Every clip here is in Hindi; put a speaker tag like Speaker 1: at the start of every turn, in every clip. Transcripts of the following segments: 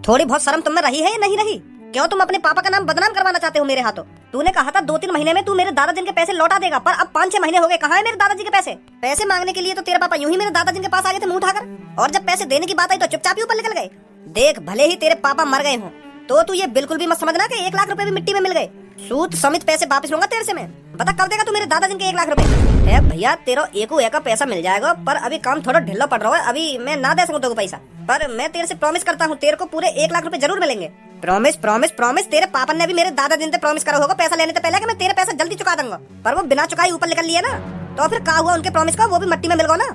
Speaker 1: थोड़ी बहुत शर्म तुम में रही है या नहीं रही? क्यों तुम अपने पापा का नाम बदनाम करवाना चाहते हो मेरे हाथों? तूने कहा था 2-3 महीने में तू मेरे दादाजी के पैसे लौटा देगा, पर अब 5-6 महीने हो गए। कहाँ है मेरे दादाजी के पैसे? पैसे मांगने के लिए तो तेरे पापा यूं ही मेरे दादाजी के पास आ गए थे मुंह उठाकर, और जब पैसे देने की बात आई तो चुपचाप ही ऊपर निकल गए। देख, भले ही तेरे पापा मर गए हों तो तू ये बिल्कुल भी मत समझना कि 1 लाख रुपए भी मिट्टी में मिल गए। सूद समेत पैसे वापस लूंगा तेरे से मैं। बता कब देगा तू मेरे दादाजी के 1 लाख रुपए? भैया तेरा एको एक का पैसा मिल जाएगा, पर अभी काम थोड़ा ढिल्ला पड़ रहा है, अभी मैं ना दे सकूं तेरे को पैसा, पर मैं तेरे से प्रॉमिस करता हूँ तेरे को पूरे 1 लाख रुपए जरूर मिलेंगे। Promise promise promise. तेरे पापा ने भी मेरे दादाजी से प्रॉमिस करा होगा पैसा लेने से पहले कि मैं तेरे पैसा जल्दी चुका दूंगा, पर वो बिना चुकाई ऊपर निकल लिए ना, तो फिर कहा हुआ उनके प्रॉमिस का, वो भी मिट्टी में मिल गया ना।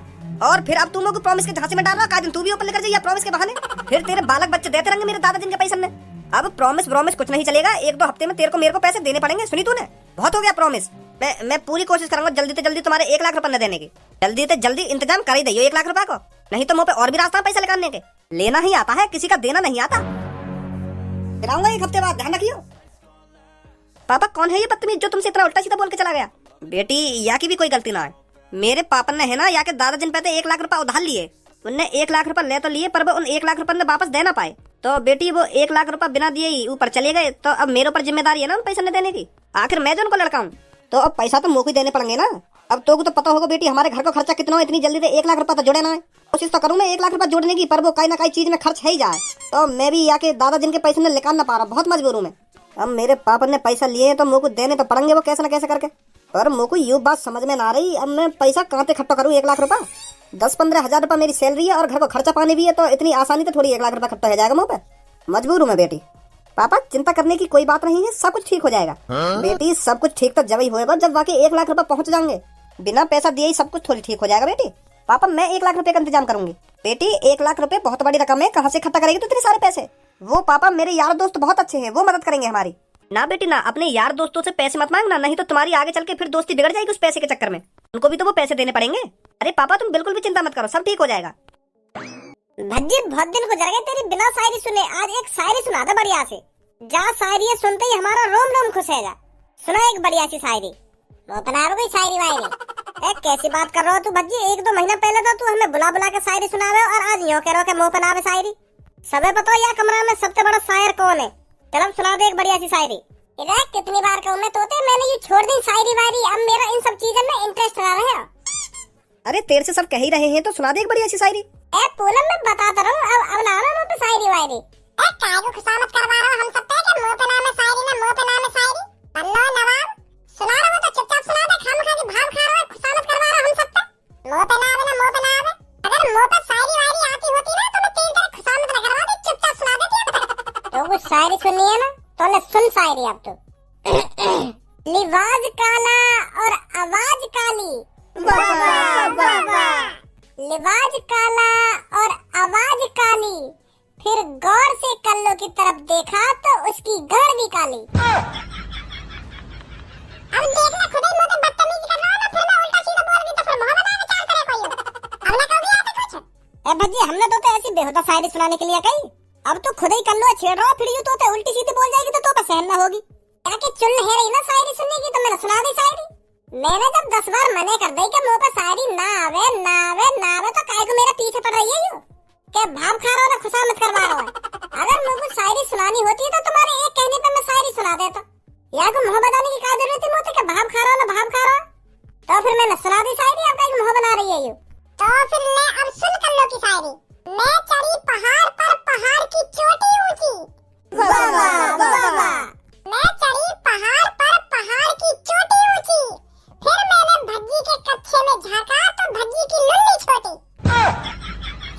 Speaker 1: और फिर अब तुम लोग प्रॉमिस के झांसे में डाल रहा, दिन तू भी ऊपर निकल जाइए प्रॉमिस के बहाने, फिर तेरे बालक बच्चे देते रहेंगे मेरे दादाजी के पैसे में। अब प्रॉमिस प्रॉमिस कुछ नहीं चलेगा, 1-2 हफ्ते में तेरे को मेरे को पैसे देने पड़ेंगे। सुनी तूने? बहुत हो गया प्रॉमिस। मैं पूरी कोशिश करूंगा जल्दी से जल्दी तुम्हारे 1 लाख रुपए न देने की। जल्दी से जल्दी इंतजाम कर ही दियो 1 लाख रुपए को, नहीं तो मुंह पे और भी रास्ता पैसा निकालने के। लेना ही आता है, किसी का देना नहीं आता। गिराऊंगा 1 हफ्ते बाद, ध्यान रखियो। पापा कौन है ये बदतमीज जो तुमसे इतना उल्टा सीधा बोल के चला गया? बेटी, या की भी कोई गलती ना है। मेरे पापा ने है ना या के दादाजी पे 1 लाख रुपए उधार लिए, उनने 1 लाख रुपए ले तो लिए, पर वो उन 1 लाख रुपए ने वापस दे ना पाए, तो बेटी वो 1 लाख रुपए बिना दिए ही ऊपर चले गए। तो अब मेरे ऊपर जिम्मेदारी है ना उन पैसे न देने की। आखिर मैं जो उनको लड़का हूँ, तो अब पैसा तो मुझे ही देने पड़ेंगे ना। अब तो पता होगा बेटी हमारे घर का खर्चा कितना है, इतनी जल्दी से 1 लाख रुपए तो जोड़े ना है। कोशिश तो करूँ मैं 1 लाख रुपए जोड़ने की, पर वो कहीं ना कहीं चीज में खर्च है ही जाए, तो मैं भी या के दादाजी के पैसे ने निकाल ना पा रहा, बहुत मजबूर हूँ मैं। अब मेरे पापा ने पैसा लिए तो मुझे देने तो पड़ेंगे वो कैसे न कैसे करके, पर मुझे यूँ बात समझ में ना रही अब मैं पैसा कहाँ से इकट्ठा करूँ 1 लाख रुपए। 10-15 हजार रुपए मेरी सैलरी है और घर को खर्चा पानी भी है, तो इतनी आसानी से थोड़ी 1 लाख रुपए इकट्ठा हो जाएगा मुँह पे। मजबूर हूँ मैं बेटी। पापा चिंता करने की कोई बात नहीं है, सब कुछ ठीक हो जाएगा। बेटी सब कुछ ठीक तो जब ही होएगा जब वाकई 1 लाख रुपए पहुंच जाएंगे। बिना पैसा दिए ही सब कुछ थोड़ी ठीक हो जाएगा बेटी। पापा मैं 1 लाख रुपए का इंतजाम करूंगी। बेटी 1 लाख रुपए बहुत बड़ी रकम है, कहाँ से इकट्ठा करेगी तू इतने सारे पैसे? वो पापा मेरे यार दोस्त बहुत अच्छे हैं, वो मदद करेंगे हमारी। ना बेटी ना, अपने यार दोस्तों से पैसे मत मांगना, नहीं तो तुम्हारी आगे चल के फिर दोस्ती बिगड़ जाएगी उस पैसे के चक्कर में। उनको भी तो वो पैसे देने पड़ेंगे। अरे पापा तुम बिल्कुल भी चिंता मत करो, सब ठीक हो जाएगा।
Speaker 2: भज्जी बहुत दिन गुजर गए तेरी बिना शायरी सुने, आज एक शायरी सुना दे बढ़िया से। जा शायरी सुनते ही हमारा रोम रोम खुश है जा। सुना एक बढ़िया सी शायरी। वो बना रहा कोई शायरी वायरी? कैसी बात कर रहा हो तू भज्जी? 1-2 महीना पहले तो तू हमें बुला बुला के शायरी सुनावे और आज यूं कह रहा के मुंह पे नावे शायरी। सबे बताओ यार कमरा में सबसे बड़ा शायर कौन है? चल सुना दे एक बढ़िया सी शायरी। इधर कितनी बार कहूं मैं तोते, मैंने ये छोड़ दी शायरी वायरी, अब मेरा इन सब चीजों में इंटरेस्ट रहा है।
Speaker 1: अरे तेरे से सब कह ही रहे हैं तो सुना दे एक बढ़िया सी शायरी।
Speaker 2: पूनम मैं बताता रहूं, अब ना मुंह पे शायरी वायरी। काय को खुशामत करवा रहा हम सब पे कि मुंह पे नाम है शायरी ना मुंह पे नाम है शायरी। अल्लाह नवाब सुना रहा तो चुपचाप सुना दे, खाम खा के भाव खा रहा है, खुशामत करवा रहा हम सब पे। मुंह पे नाम है ना मुंह पे नाम है। अगर मुंह पे शायरी वायरी आती होती ना तो मैं तेरी तरह खुशामत न करवाती, चुपचाप सुना देती। तो कुछ शायरी सुननी है ना तो ले सुन शायरी अब तो। लिबास काला और आवाज काली, लिबास काला और आवाज काली, फिर गौर से कल्लो की तरफ देखा तो उसकी गड़ भी काली। अब देखना खुद ही मुझे बदतमीजी कर रहा है ना, फिर मैं उल्टा सीधा बोल दी तो फिर मोहब्बत आने चाल करे कोई। अब ना कभी आते कुछ। भज्जी हमने तो ऐसी बेहुदा शायरी सुनाने के लिए कही, अब तो खुद ही कल्लो छेड़ रहा, फिर यूं तो उल्टी सीधी बोल जाएगी तो सहन ना होगी। क्या कि चुन है रही ना शायरी सुनने की, तो मैंने सुना दी शायरी। मैंने जब 10 बार मने कर दी कि मुंह पे शायरी ना आवे ना आवे ना आवे, तो काहे को मेरे पीछे पड़ रही है यूं के भाव खा रहा हो ना खुशामत करवा रहा है। अगर मुझे शायरी सुनानी होती तो तुम्हारे एक कहने पे मैं शायरी सुना देता। या को मुंह बनाने की क्या जरूरत थी मुझे के भाव खा रहा हो ना भाव खा रहा हो? तो फिर मैंने सुना दी शायरी, अब काहे मुंह बना रही है यूं? तो फिर ले अब सुन कर लो की शायरी। मैं चढ़ी पहाड़ पर पहाड़ की चोटी ऊंची, वाह वाह वाह वाह। मैं चढ़ी पहाड़ पर पहाड़ की चोटी ऊंची, फिर मैंने भज्जी के कच्छे में झांका तो भज्जी की लुल्ली छोटी।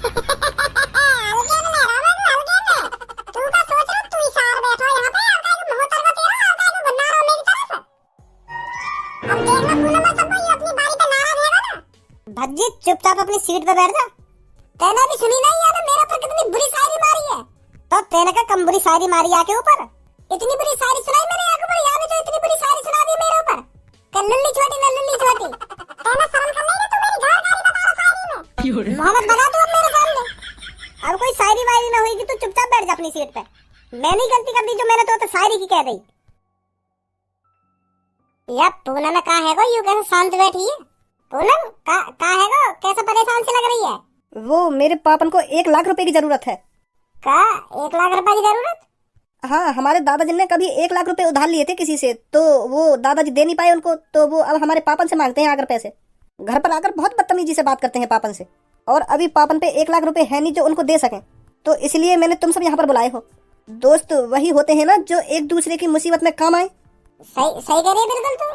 Speaker 2: हल्के में हल्के में तू का सोच रहा तू इशार बैठो यहाँ पे, अब काहे को मुंह तरवा तेरा, अब काहे को बना रहा मेरी तरफ। अब देखना पूनम सब ये अपनी बारी पे नाराज है ना। भज्जी चुपचाप अपनी सीट पे बैठ जा। तेने भी सुनी नहीं है ना मेरे पर कितनी बुरी शायरी मारी है? तो तेने का कम बुरी शायरी मारी आके ऊपर, इतनी बुरी शायरी सुनाई मेरे आंखों पर, यहाँ तो इतनी बुरी शायरी सुना दी मेरे ऊपर। लुल्ली छोटी ना लुल्ली छोटी, तेना शर्म कर लेगा तू मेरी घर गाली बता रहा शायरी में। मोहम्मद बना तू अब मेरे सामने। अब कोई शायरी वायरी ना होगी, तू चुपचाप बैठ जा अपनी सीट पे। मैंने गलती कर दी जो मैंने तो शायरी की कह दी। या पूनम कहाँ है गो, यूं कैसे शांत बैठी है? पूनम कहाँ है गो, कैसे परेशान से लग रही है?
Speaker 1: वो मेरे पापन को 1 लाख रुपए की जरूरत है।
Speaker 2: का 1 लाख रुपए की जरूरत?
Speaker 1: हाँ, हमारे दादाजी ने कभी 1 लाख रुपए उधार लिए थे किसी से, तो वो दादाजी दे नहीं पाए उनको, तो वो अब हमारे पापन से मांगते हैं आकर पैसे। घर पर आकर बहुत बदतमीजी से बात करते हैं पापन से, और अभी पापन पे 1 लाख रुपए है नहीं जो उनको दे सकें, तो इसलिए मैंने तुम सब यहाँ पर बुलाए हो। दोस्त वही होते हैं ना जो एक दूसरे की मुसीबत में काम आए।
Speaker 2: सही सही कह रही है बिल्कुल तू।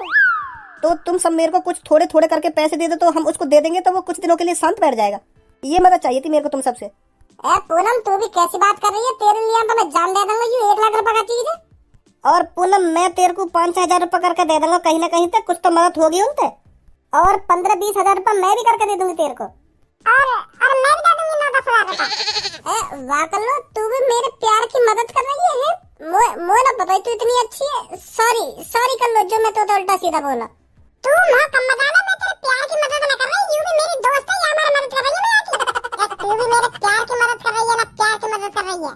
Speaker 1: तो तुम सब मेरे को कुछ थोड़े थोड़े करके पैसे दे दो, तो हम उसको दे देंगे, तो वो कुछ दिनों के लिए शांत बैठ जाएगा। ये मदद चाहिए थी मेरे को तुम सबसे।
Speaker 2: ए पूनम, तू भी कैसी बात कर रही है? तेरे लिए तो मैं जान दे दूंगा, ये 1 लाख रुपए का चीज है।
Speaker 1: और पूनम, मैं तेरे को 5-6 हजार रुपए करके दे दूंगा, कहीं ना कहीं तक कुछ तो मदद होगी उनसे।
Speaker 2: और 15-20 हजार रुपए मैं भी करके दे दूंगी तेरे को। और मैं भी दे दूंगी 9-10 हजार रुपए। वाह कल्लू, तू भी मेरे प्यार की मदद कर रही है। मोए ना पता तू इतनी अच्छी है। सॉरी कल्लू, जो मैं तो उल्टा सीधा बोला। तू मां कम मजा ले, मैं तेरे प्यार की मदद ना कर रही, यूं भी मेरी दोस्त है, या हमारी मदद कर रही है मैं आके। तू भी मेरे प्यार की मदद कर रही है ना, प्यार की मदद कर रही है।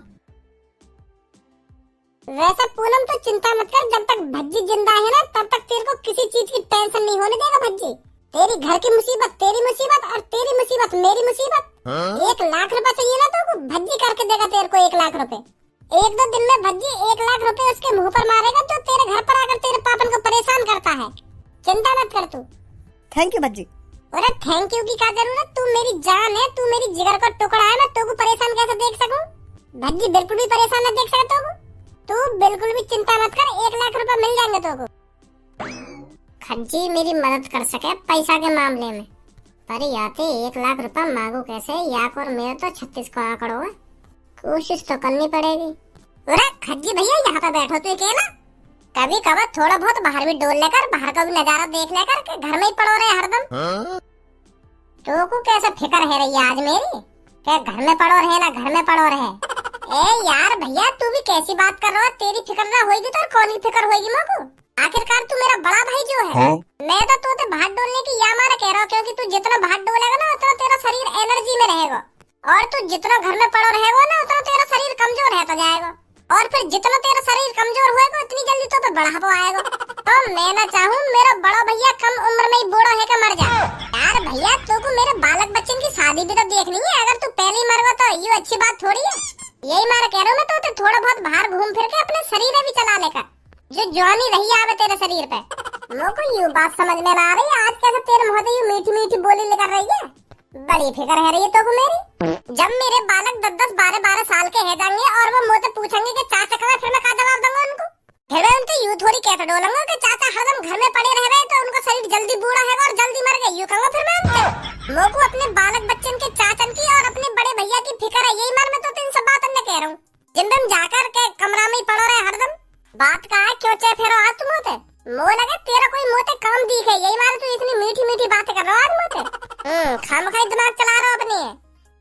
Speaker 2: वैसे पूनम तो चिंता मत कर, जब तक भज्जी जिंदा है ना तब तक तेरे को किसी चीज की टेंशन नहीं होने देगा भज्जी। तेरी घर की मुसीबत तेरी मुसीबत, और तेरी मुसीबत मेरी मुसीबत। 1 लाख रुपए चाहिए ना तो भज्जी करके देगा तेरे को 1 लाख रुपए। 1-2 दिन में भज्जी 1 लाख रुपए उसके मुंह पर मारेगा जो तेरे घर पर आकर तेरे पापन को परेशान करता है। चिंता मत कर तू।
Speaker 1: Thank you Bhajji.
Speaker 2: अरे थैंक यू की क्या जरूरत, तू मेरी जान है, तू मेरी जिगर का टुकड़ा है, मैं तेको परेशान कैसे देख सकूं? भज्जी बिल्कुल भी परेशान न देख सकता हूं। तू बिल्कुल भी चिंता मत कर, 1 लाख रुपए मिल जाएंगे तेको। खज्जी मेरी मदद कर सके पैसा के मामले में, पर याते 1 लाख रुपए मांगू कैसे? याक और मेरे तो 36 का आंकड़ो है, कोशिश तो करनी पड़ेगी। अरे खज्जी भैया यहाँ पे बैठो, तू अकेला? कभी कभार थोड़ा बहुत बाहर भी डोल लेकर, बाहर का भी नजारा देख लेकर, के घर में ही पड़ो रहे हरदम। तो को कैसे फिक्र है रही है आज मेरी, क्या घर में पड़ो रहे ना घर में पड़ो रहे? ए यार भैया, तू भी कैसी बात कर रहा है? तेरी फिक्र ना होगी तो कौन ही फिक्र होगी मोको? आखिरकार तू मेरा बड़ा भाई जो है। मैं तो तोते भाग डोलने की या मारा कह रहा हूँ, क्योंकि तू जितना भाग डोलेगा ना उतना तेरा शरीर एनर्जी में रहेगा, और तू जितना घर में पड़ो रहेगा ना उतना तेरा शरीर कमजोर रहता जाएगा, और फिर जितना तेरा शरीर कमजोर होएगा उतनी जल्दी तो पे बढ़ापा आएगा। तो मैं ना चाहूँ मेरा बड़ा भैया कम उम्र में ही बूढ़ा है मर जाए। यार भैया, तू को मेरे बालक बच्चन की शादी भी तो देखनी है, अगर तू पहले ही मर गया तो ये अच्छी बात थोड़ी है। यही मारा कह रहा हूँ मैं, तो थोड़ा बहुत बाहर घूम फिर के अपने शरीर में भी चला लेकर, जो जवानी रही आवे तेरे शरीर पे। मुझको यूं बात समझ में ना आ रही, आज कैसे तेरे मुंह से यूं मीठी मीठी बोली निकल रही है? बड़ी फिक्र है रही है तो मेरी। जब मेरे बालक 10-10, 12-12 साल के है जाएंगे और वो मुझसे पूछेंगे कि चाचा कहाँ, फिर मैं क्या जवाब दूंगा उनको? फिर मैं उनसे यूं थोड़ी कहते डोलूंगा कि चाचा हरदम घर में पड़े रह गए तो उनका शरीर जल्दी बूढ़ा है और जल्दी मर गए, यूं कहूंगा फिर मैं उनसे? मुझको अपने बालक बच्चन के चाचन की और अपने बड़े भैया की फिक्र है, यही मार मैं तो इन सब बातों में कह रहा हूँ। जिन दिन जाकर के कमरा में ही पड़ो रहे हरदम, बात का है क्यों चाहे फिर आज तुम होते मुँह लगे तेरा कोई मुँह ते काम दिखे, यही मारे तू इतनी मीठी मीठी बातें कर रहा हो आज मुँह। खामखाई दिमाग चला रहा हो अपनी।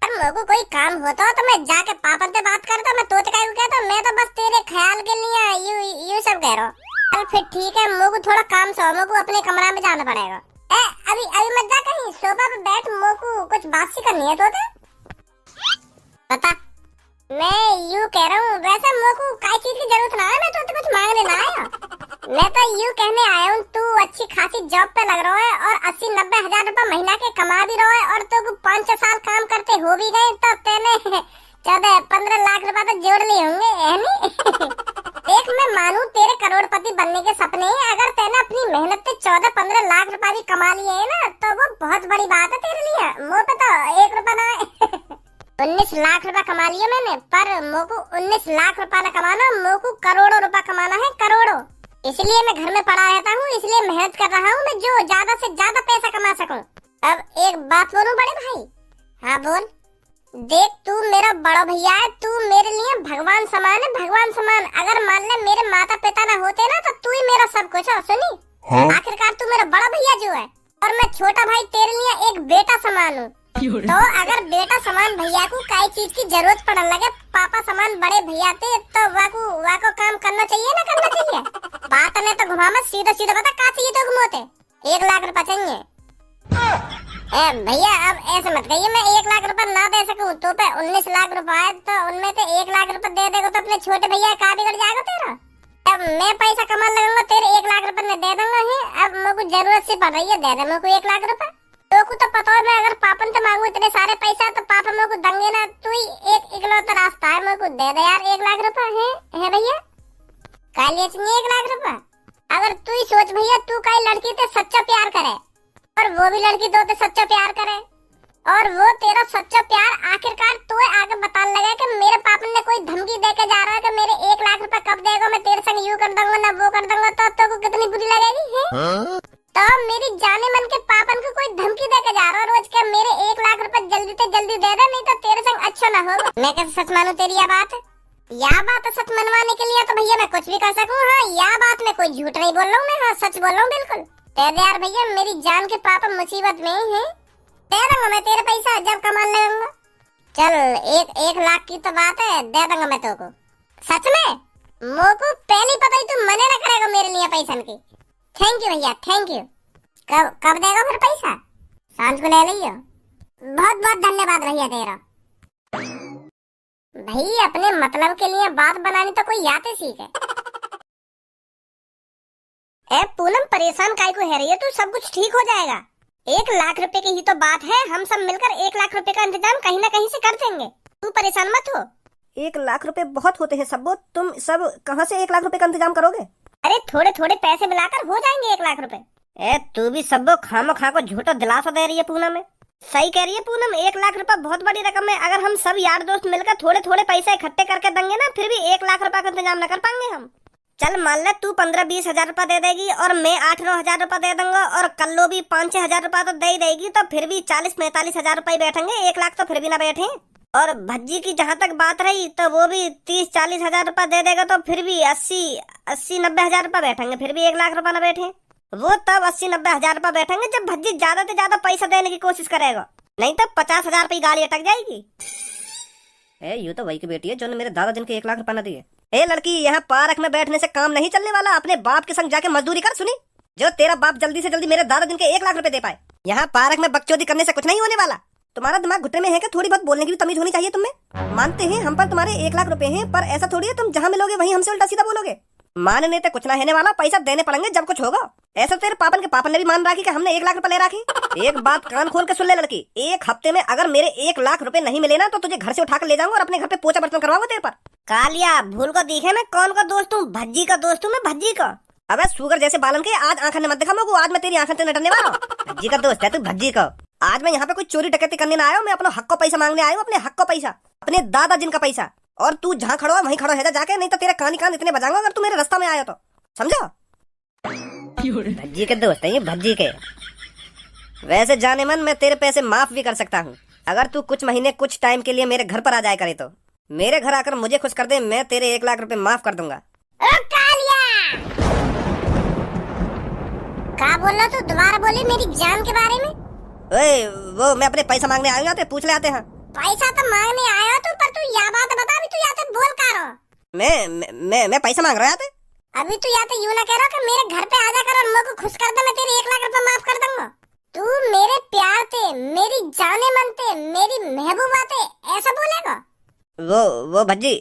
Speaker 2: पर मेरे को कोई काम होता हो तो मैं जाके पापा से बात करता, मैं तोते का कहता, मैं तो बस तेरे ख्याल के लिए यू सब कह रहा हूँ। चल फिर ठीक है, मेरे को थोड़ा काम से मेरे को अपने कमरा में जाना पड़ेगा। अभी मत जा कहीं, सोफा पे बैठ, मेरे को कुछ बात सी करनी है तोते। बता। मैं यूं कह रहा हूँ, वैसे मेरे को काय चीज की जरूरत ना है, मैं तो कुछ मांगने ना आया। मैं तो यूं कहने आया हूँ, तू अच्छी खासी जॉब पे लग रहा है और 80-90 हजार रुपए महीना के कमा भी रहा है, और तो 5-6 साल काम करते हो भी गए तो तेने 14-15 लाख रुपए तो जोड़ लिए होंगे, है नी? देख, मैं मानू तेरे करोड़पति बनने के सपने हैं, अगर तेने अपनी मेहनत से 14-15 लाख रुपए भी कमा लिए है ना तो वो बहुत बड़ी बात है तेरे लिए। मुँह पे तो 1 रुपया ना है। 19 लाख रुपए कमा लिया मैंने, पर मोको 19 लाख रुपए न कमाना, मोको करोड़ों रुपए कमाना है, करोड़ों। इसलिए मैं घर में पड़ा रहता हूँ, इसलिए मेहनत कर रहा हूँ मैं, जो ज्यादा से ज्यादा पैसा कमा सकूं। अब एक बात बोलूं बड़े भाई? हाँ बोल। देख, तू मेरा बड़ा भैया है, तू मेरे लिए भगवान समान है, भगवान समान। अगर मान ले मेरे माता पिता ना होते ना तो तू ही मेरा सब कुछ है, सुनी? आखिरकार तू मेरा बड़ा भैया जो है, और मैं छोटा भाई तेरे लिए एक बेटा समान हूँ। तो अगर बेटा समान भैया को काई चीज की जरूरत पड़ने लगे, पापा समान बड़े भैया थे, तो वाको काम करना चाहिए ना करना चाहिए? बात ने तो घुमा मत, सीधा सीधा बता का चाहिए तो घुमोते? 1 लाख रुपए चाहिए। भैया अब ऐसे मत कहिए, मैं 1 लाख रुपए ना दे सकूं, तो पे 19 लाख रुपए है, तो उनमें से 1 लाख रुपए दे देगा तो अपने छोटे भैया का बिगड़ जाएगा तेरा। अब मैं पैसा कमा लगूंगा, तेरे 1 लाख रुपए में दे दूंगा ही। अब मेरे को जरूरत सी पड़ रही है, दे दे मेरे को 1 लाख रुपए। तो को तो पता है मैं अगर पापन से मांगू इतने सारे पैसा तो पापा मेरे को दंगे ना। तू ही एक इकलौता रास्ता है, मेरे को दे दे यार 1 लाख रुपए। है भैया कालिया चाहिए 1 लाख रुपए। अगर तू ही सोच भैया, तू कई लड़की से सच्चा प्यार करे और वो भी लड़की तो सच्चा प्यार करे और वो तेरा सच्चा प्यार आखिरकार तो आगे बताने लगा कि मेरे पापा ने कोई धमकी दे के जा रहा है कि मेरे 1 लाख रुपए कब देगा, मैं तेरे संग यूं कर दूंगा ना वो कर दूंगा, तो को कितनी बुरी लगेगी है? तो मेरी जाने मन के पापन को कोई धमकी दे के जा रहा है रोज के मेरे 1 लाख रुपए जल्दी से जल्दी दे दे, नहीं तो तेरे संग अच्छा ना होगा। मैं कैसे सच मानू तेरी यह बात? यह बात सच मनवाने के लिए तो भैया मैं कुछ भी कर सकूं। हाँ यह बात मैं कोई झूठ नहीं बोल रहा हूँ, मैं हाँ सच बोल रहा हूँ बिल्कुल। दे दे यार भैया, मेरी जान के पापा मुसीबत में ही है, दे दूंगा मैं तेरे पैसा जब कमाने लगूंगा। चल 1 लाख की तो बात है, दे दूंगा मैं तेरे को सच में। मोको पहले पता ही तू मने ना करेगा मेरे लिए पैसा की। थैंक यू भैया थैंक यू। कब देगा फिर पैसा? सांझ को ले लियो। बहुत बहुत धन्यवाद भैया तेरा। भाई अपने मतलब के लिए बात बनानी तो कोई आते सीखे। ए पूनम परेशान काहे को है रही है तू? सब कुछ ठीक हो जाएगा। 1 लाख रुपए की ही तो बात है, हम सब मिलकर 1 लाख रुपए का इंतजाम कहीं ना कहीं से कर देंगे, तू परेशान मत हो।
Speaker 1: 1 लाख रुपए बहुत होते हैं सबो, तुम सब कहाँ से 1 लाख रुपए का इंतजाम करोगे?
Speaker 2: अरे थोड़े थोड़े पैसे मिलाकर हो जाएंगे 1 लाख रुपए।
Speaker 1: ए तू भी सबो खामो खा को झूठा दिलासा दे रही है पूनम में। सही कह रही है पूनम, 1 लाख रुपए बहुत बड़ी रकम है। अगर हम सब यार दोस्त मिलकर थोड़े थोड़े पैसे इकट्ठे करके देंगे ना, फिर भी 1 लाख रुपए का इंतजाम न कर पाएंगे हम। चल मान ले तू 15-20 हजार रुपए दे देगी और मैं 8-9 हजार रुपए दे दूंगा और कल्लो भी 5-6 हजार रुपए तो दे ही देगी, तो फिर भी 40-45 हजार रुपए बैठेंगे। 1 लाख तो फिर भी ना बैठे। और भज्जी की जहाँ तक बात रही तो वो भी 30-40 हजार रुपए दे देगा, तो फिर भी 80-90 हजार रुपए बैठेंगे, फिर भी 1 लाख रुपए ना बैठे। वो तब 80-90 हजार रुपए बैठेंगे जब भज्जी ज्यादा से ज्यादा पैसा देने की कोशिश करेगा, नहीं तो 50 हजार रुपए गाड़ी अटक जाएगी। यूं तो वही की बेटी है जो ने मेरे दादाजी के 1 लाख रुपए न दिए। ए लड़की, यहाँ पार्क में बैठने से काम नहीं चलने वाला, अपने बाप के संग जाके मजदूरी कर। सुनी, जो तेरा बाप जल्दी से जल्दी मेरे दादाजी के 1 लाख रुपए दे पाए। यहाँ पार्क में बकचोदी करने से कुछ नहीं होने वाला। तुम्हारा दिमाग घुटने में है कि थोड़ी बहुत बोलने की भी तमीज होनी चाहिए तुम्हें। मानते हैं हम पर तुम्हारे 1 लाख रुपए हैं, पर ऐसा थोड़ी है तुम जहाँ मिलोगे वहीं हमसे उल्टा सीधा बोलोगे। मानने तो कुछ ना होने वाला, पैसा देने पड़ेंगे जब कुछ होगा। ऐसा तेरे पापन के पापन ने भी मान रखी कि हमने 1 लाख रुपए ले रखे। एक बात कान खोल के सुन ले लड़की, 1 हफ्ते में अगर मेरे 1 लाख रुपए नहीं मिले ना तो तुझे घर से उठाकर ले जाऊंगा और अपने घर पे पोछा बर्तन करवाऊंगा तेरे पर। कालिया भूल को दिखे मैं कौन का दोस्त हूँ? भज्जी का दोस्त हूँ मैं, भज्जी का। अबे सुगर जैसे बालन के आज आंखों ने मत दिखा मेरे को, आज मैं तेरी आंखों से नटने वाला हूँ। भज्जी का दोस्त है तू, भज्जी का। आज मैं यहाँ पे कोई चोरी डकैती करने ना आया हूँ, मैं अपना हक को पैसा मांगने आया हूँ, अपने हक को पैसा, अपने दादा जिनका पैसा। और तू जहाँ खड़ा है वहीं खड़ा है जाके, नहीं तो तेरे कान इतने बजाऊंगा अगर तू मेरे रास्ता में आया तो, समझा? भज्जी के दोस्त है ये, भज्जी के। वैसे जाने मन मैं तेरे पैसे माफ भी कर सकता हूँ अगर तू कुछ महीने कुछ टाइम के लिए मेरे घर पर आ जाए करे तो। मेरे घर आकर मुझे खुश कर दे, मैं तेरे 1 लाख रुपए माफ कर दूंगा।
Speaker 2: ओ कालिया, क्या बोल रहा तू? दोबारा बोली मेरी जान के बारे में।
Speaker 1: ओए वो मैं अपने पैसा मांगने आया हूँ, पूछ ले आते हैं।
Speaker 2: पैसा तो मांगने आया तू, पर तू यह बात बता भी तू यहाँ से बोल का रहा?
Speaker 1: मैं पैसा मांग रहा था।
Speaker 2: अभी तू या तो यूं ना कह रहा कि मेरे घर पे आ जाकर और मेरे को खुश कर दे, मैं तेरे 1 लाख रुपए माफ कर दूंगा। तू मेरे प्यार थे, मेरी जाने मन थे, मेरी महबूबा थे, ऐसा बोलेगा?
Speaker 1: वो भज्जी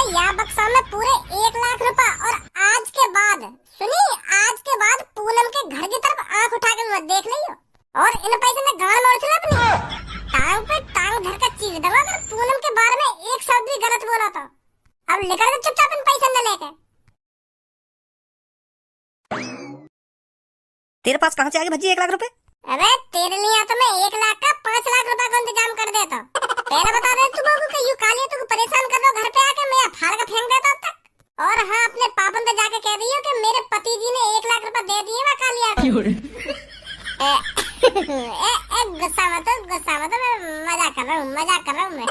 Speaker 2: या बक्सा में पूरे 1 लाख रुपए। और आज के बाद सुनी, आज के बाद पूनम के घर की तरफ आंख उठा के मत देख लियो, और इन पैसे में गाड़ मोड़ चला अपनी टांग पे टांग धर कर चीज दबा। अगर पूनम के बारे में एक शब्द भी गलत बोला तो अब निकल के चुपचाप इन पैसे न लेके।
Speaker 1: तेरे पास कहाँ से आ गए भज्जी 1 लाख रुपए?
Speaker 2: अबे तेरे लिए तो मैं 1 लाख का 5 लाख रुपए का इंतजाम कर देता। पहले बता रहे तुमको कि यू कालिया तुमको परेशान कर रहा घर पे आके, मैं फाड़ के फेंक देता अब तक। और हाँ, अपने पापन से जाके कह दियो कि मेरे पति जी ने 1 लाख रुपए दे दिए मैं कालिया को। गुस्सा मत, मैं मजाक कर रहा हूँ मैं।